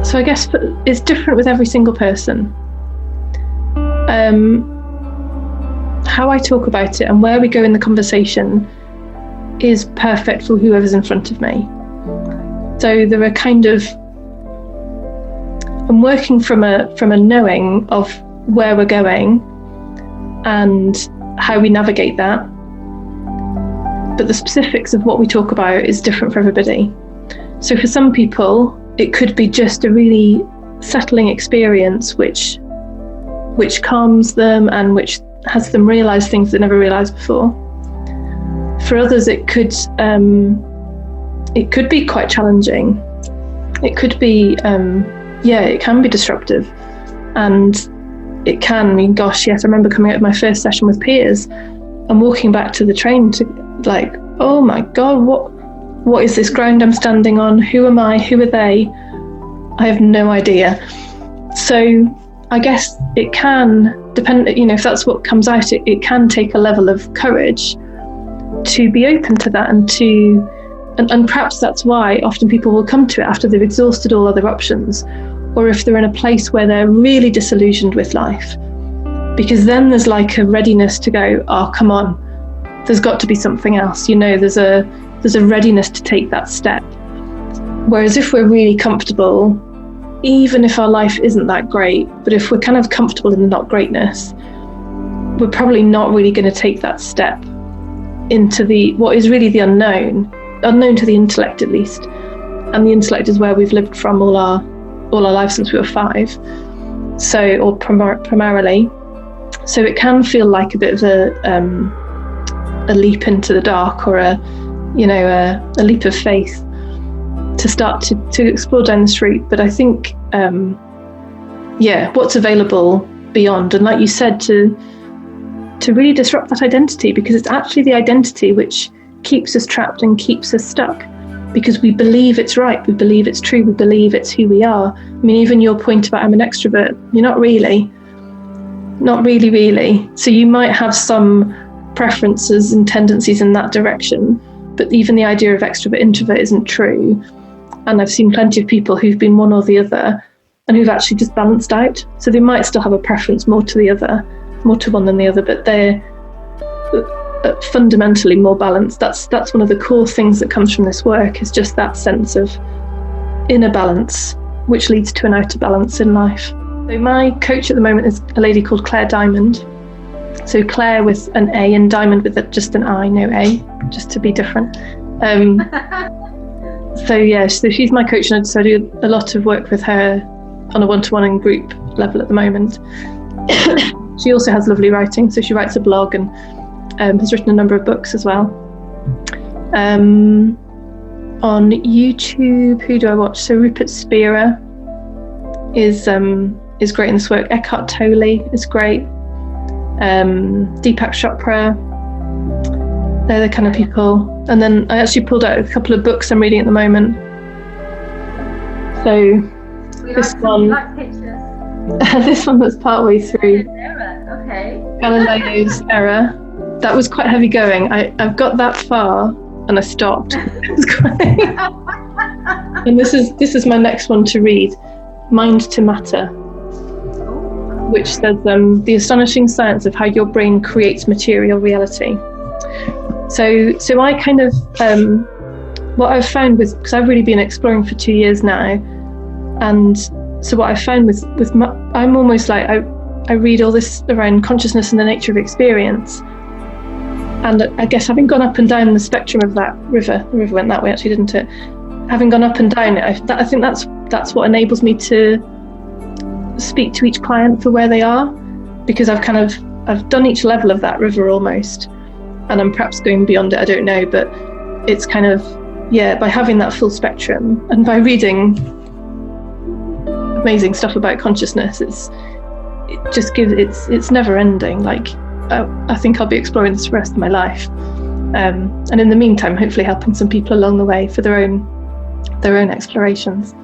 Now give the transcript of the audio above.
So I guess it's different with every single person. How I talk about it and where we go in the conversation is perfect for whoever's in front of me. So there are I'm working from a knowing of where we're going and how we navigate that. But the specifics of what we talk about is different for everybody. So for some people, it could be just a really settling experience which calms them and which has them realise things they never realised before. For others, it could be quite challenging. It could be, it can be disruptive, and it can. I mean, gosh, yes, I remember coming out of my first session with peers and walking back to the train to like, oh my God, what is this ground I'm standing on? Who am I? Who are they? I have no idea. So I guess it can depend, if that's what comes out, it can take a level of courage to be open to that and perhaps that's why often people will come to it after they've exhausted all other options, or if they're in a place where they're really disillusioned with life, because then there's like a readiness to go, oh, come on, there's got to be something else. There's a readiness to take that step. Whereas if we're really comfortable, even if our life isn't that great, but if we're kind of comfortable in the not greatness, we're probably not really going to take that step into what is really the unknown to the intellect at least. And the intellect is where we've lived from all our lives since we were 5. So, or primarily. So it can feel like a bit of a leap into the dark, or a leap of faith to start to explore down this route. But I think, what's available beyond, and like you said, to really disrupt that identity, because it's actually the identity which keeps us trapped and keeps us stuck, because we believe it's right, we believe it's true, we believe it's who we are. I mean, even your point about I'm an extrovert, you're not really. So you might have some preferences and tendencies in that direction, but even the idea of extrovert introvert isn't true. And I've seen plenty of people who've been one or the other and who've actually just balanced out. So they might still have a preference more to one than the other, but they're fundamentally more balanced. That's one of the core things that comes from this work, is just that sense of inner balance, which leads to an outer balance in life. So my coach at the moment is a lady called Claire Diamond. So Claire with an A and Diamond with just an I, no A, just to be different. So she's my coach, and so I do a lot of work with her on a one-to-one and group level at the moment. She also has lovely writing, so she writes a blog and has written a number of books as well. On YouTube, who do I watch? So Rupert Spira is great in this work. Eckhart Tolle is great. Deepak Chopra. They're the kind of people. And then I actually pulled out a couple of books I'm reading at the moment. So this one that's partway through Galileo's Error. That was quite heavy going. I've got that far and I stopped. And this is my next one to read, Mind to Matter, which says the astonishing science of how your brain creates material reality. So I kind of what I've found because I've really been exploring for 2 years now, and so what I've found with I'm almost like I read all this around consciousness and the nature of experience. And I guess having gone up and down the spectrum of that river, the river went that way actually, didn't it? Having gone up and down it, I think that's what enables me to speak to each client for where they are, because I've done each level of that river almost, and I'm perhaps going beyond it, I don't know, but it's kind of, by having that full spectrum and by reading amazing stuff about consciousness, it's never ending. Like, I think I'll be exploring this for the rest of my life, and in the meantime hopefully helping some people along the way for their own explorations.